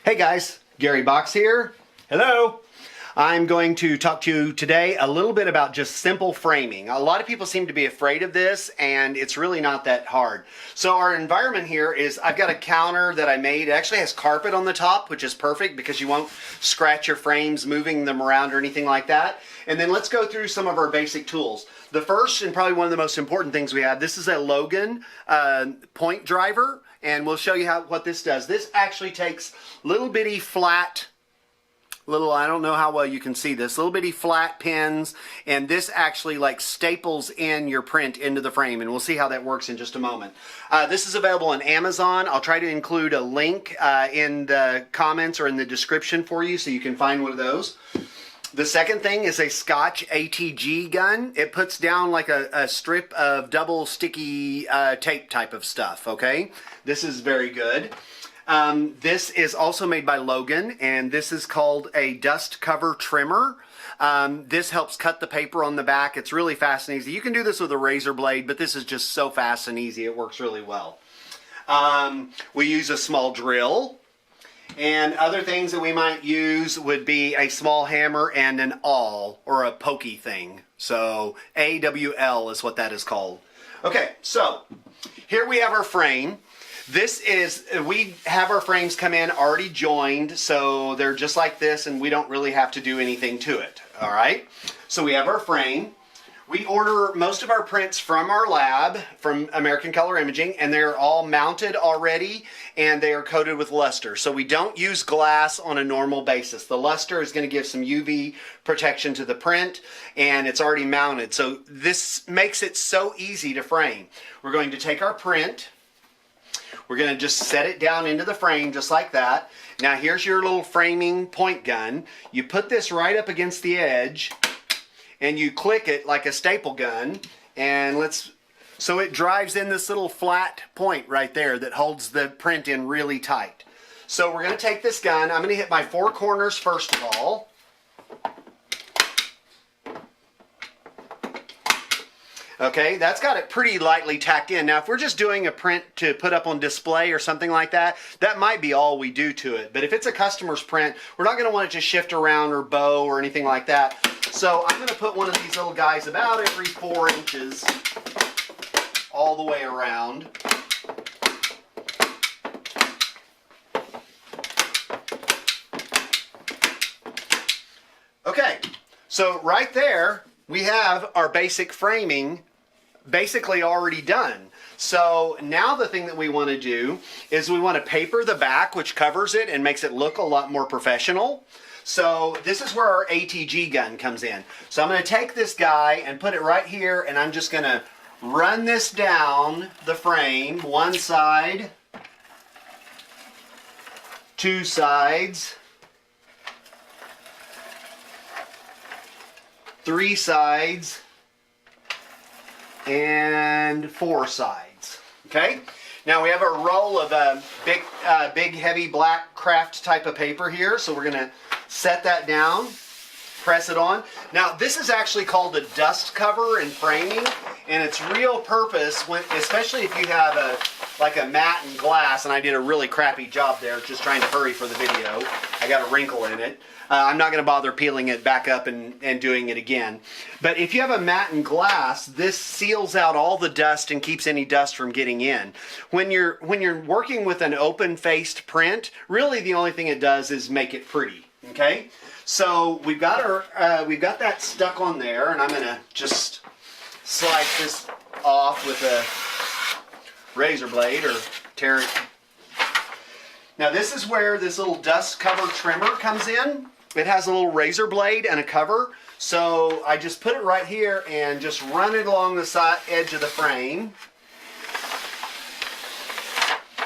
Hey guys, Gary Box here. Hello. I'm going to talk to you today a little bit about just simple framing. A lot of people seem to be afraid of this, and it's really not that hard. So our environment here is, I've got a counter that I made. It actually has carpet on the top, which is perfect because you won't scratch your frames moving them around or anything like that. And then let's go through some of our basic tools. The first and probably one of the most important things we have, this is a Logan point driver, and we'll show you what this does. This actually takes little bitty flat, I don't know how well you can see this, little bitty flat pins, and this actually like staples in your print into the frame, and we'll see how that works in just a moment. This is available on Amazon. I'll try to include a link in the comments or in the description for you so you can find one of those. The second thing is a Scotch ATG gun. It puts down like a strip of double sticky tape type of stuff, okay? This is very good. This is also made by Logan, and this is called a dust cover trimmer. This helps cut the paper on the back. It's really fast and easy. You can do this with a razor blade, but this is just so fast and easy. It works really well. We use a small drill. And other things that we might use would be a small hammer and an awl, or a pokey thing. So AWL is what that is called. Okay, so here we have our frame. We have our frames come in already joined, so they're just like this, and we don't really have to do anything to it. All right, so we have our frame. We order most of our prints from our lab, from American Color Imaging, and they're all mounted already, and they are coated with luster. So we don't use glass on a normal basis. The luster is going to give some UV protection to the print, and it's already mounted. So this makes it so easy to frame. We're going to take our print. We're going to just set it down into the frame just like that. Now here's your little framing point gun. You put this right up against the edge, and you click it like a staple gun, and so it drives in this little flat point right there that holds the print in really tight. So we're going to take this gun. I'm going to hit my four corners first of all. Okay, that's got it pretty lightly tacked in. Now, if we're just doing a print to put up on display or something like that, that might be all we do to it. But if it's a customer's print, we're not going to want it to shift around or bow or anything like that. So I'm going to put one of these little guys about every 4 inches all the way around. Okay, so right there we have our basic framing basically already done. So now the thing that we want to do is we want to paper the back, which covers it and makes it look a lot more professional. So this is where our ATG gun comes in. So I'm going to take this guy and put it right here, and I'm just going to run this down the frame, one side, two sides, three sides, and four sides. Okay? Now we have a roll of big heavy black craft type of paper here, so we're going to set that down, press it on. Now this is actually called a dust cover in framing, and its real purpose, especially if you have like a matte and glass, and I did a really crappy job there just trying to hurry for the video. I got a wrinkle in it. I'm not going to bother peeling it back up and doing it again. But if you have a matte and glass, this seals out all the dust and keeps any dust from getting in. When you're working with an open-faced print, really the only thing it does is make it pretty. Okay, so we've got that stuck on there, and I'm going to just slice this off with a razor blade or tear it. Now this is where this little dust cover trimmer comes in. It has a little razor blade and a cover, so I just put it right here and just run it along the edge of the frame,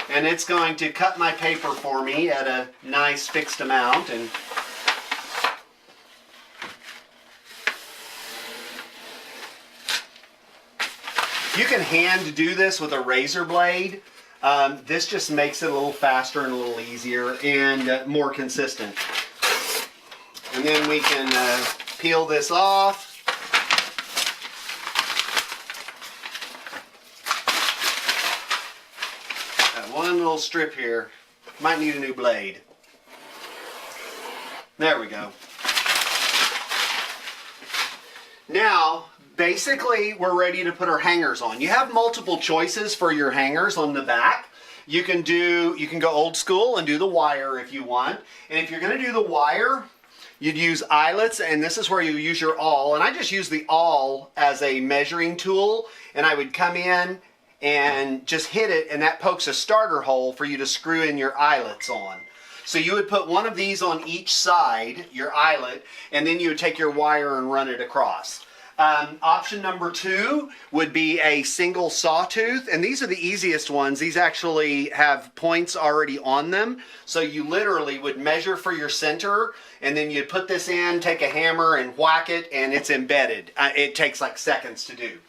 and it's going to cut my paper for me at a nice fixed amount. And you can hand do this with a razor blade. This just makes it a little faster and a little easier and more consistent. And then we can peel this off. Got one little strip here. Might need a new blade. There we go. Now, basically, we're ready to put our hangers on. You have multiple choices for your hangers on the back. You can go old school and do the wire if you want. And if you're going to do the wire, you'd use eyelets, and this is where you use your awl. And I just use the awl as a measuring tool, and I would come in and just hit it, and that pokes a starter hole for you to screw in your eyelets on. So you would put one of these on each side, your eyelet, and then you would take your wire and run it across. Option number 2 would be a single sawtooth, and these are the easiest ones. These actually have points already on them, so you literally would measure for your center, and then you'd put this in, take a hammer and whack it, and it's embedded. It takes like seconds to do.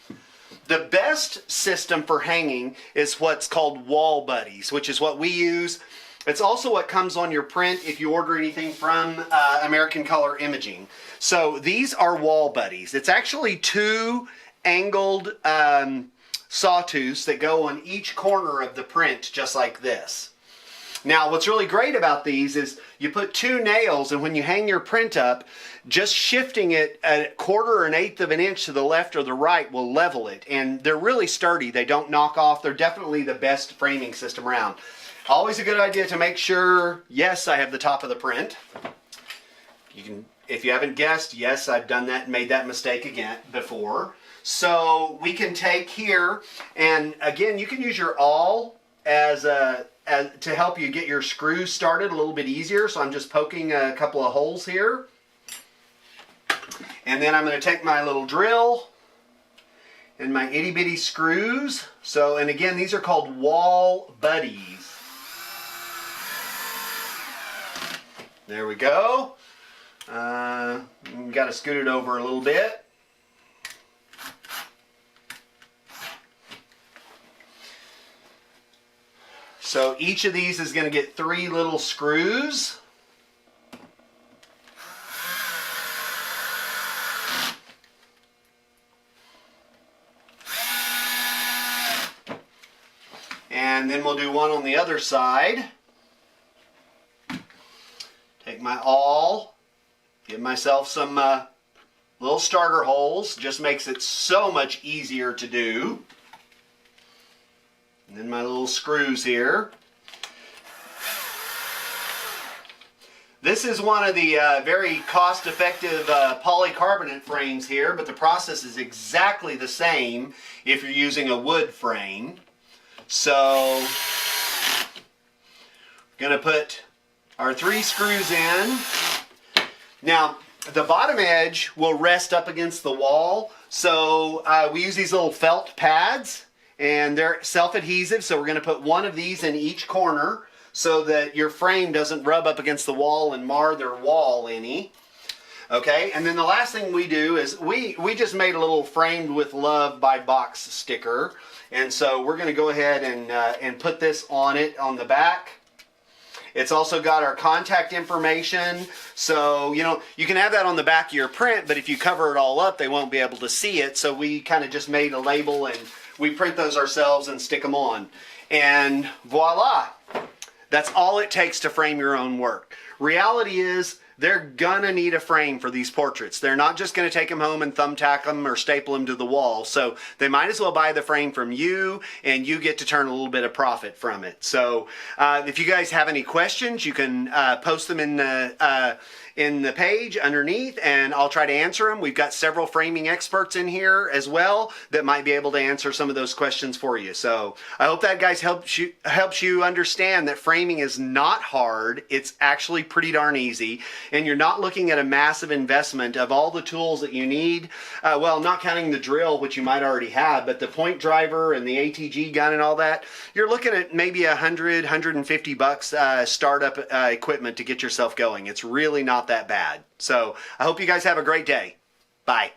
The best system for hanging is what's called wall buddies, which is what we use. It's also what comes on your print if you order anything from American Color Imaging. So these are wall buddies. It's actually 2 angled sawtooths that go on each corner of the print, just like this. Now, what's really great about these is you put 2 nails, and when you hang your print up, just shifting it a 1/4 or 1/8 of an inch to the left or the right will level it. And they're really sturdy. They don't knock off. They're definitely the best framing system around. Always a good idea to make sure, yes, I have the top of the print. You can, if you haven't guessed, yes, I've done that and made that mistake again before. So we can take here, and again, you can use your awl to help you get your screws started a little bit easier. So I'm just poking a couple of holes here. And then I'm going to take my little drill and my itty bitty screws. So, and again, these are called wall buddies. There we go. Got to scoot it over a little bit. So each of these is going to get 3 little screws. And then we'll do one on the other side. Take my awl, give myself some little starter holes. Just makes it so much easier to do. And then my little screws here. This is one of the very cost-effective polycarbonate frames here, but the process is exactly the same if you're using a wood frame. So, we're going to put our 3 screws in. Now, the bottom edge will rest up against the wall, so we use these little felt pads, and they're self-adhesive, so we're going to put one of these in each corner so that your frame doesn't rub up against the wall and mar their wall any. Okay, and then the last thing we do is we just made a little Framed with Love by Box sticker, and so we're going to go ahead and put this on it on the back. It's also got our contact information, so you know you can have that on the back of your print, but if you cover it all up, they won't be able to see it. So we kind of just made a label and we print those ourselves and stick them on. And voila! That's all it takes to frame your own work. Reality is, they're gonna need a frame for these portraits. They're not just gonna take them home and thumbtack them or staple them to the wall. So they might as well buy the frame from you, and you get to turn a little bit of profit from it. So if you guys have any questions, you can post them in the page underneath, and I'll try to answer them. We've got several framing experts in here as well that might be able to answer some of those questions for you. So I hope that, guys, helps you understand that framing is not hard. It's actually pretty darn easy, and you're not looking at a massive investment of all the tools that you need. Well, not counting the drill, which you might already have, but the point driver and the ATG gun and all that, you're looking at maybe $100–150 startup equipment to get yourself going. It's really not that bad. So I hope you guys have a great day. Bye.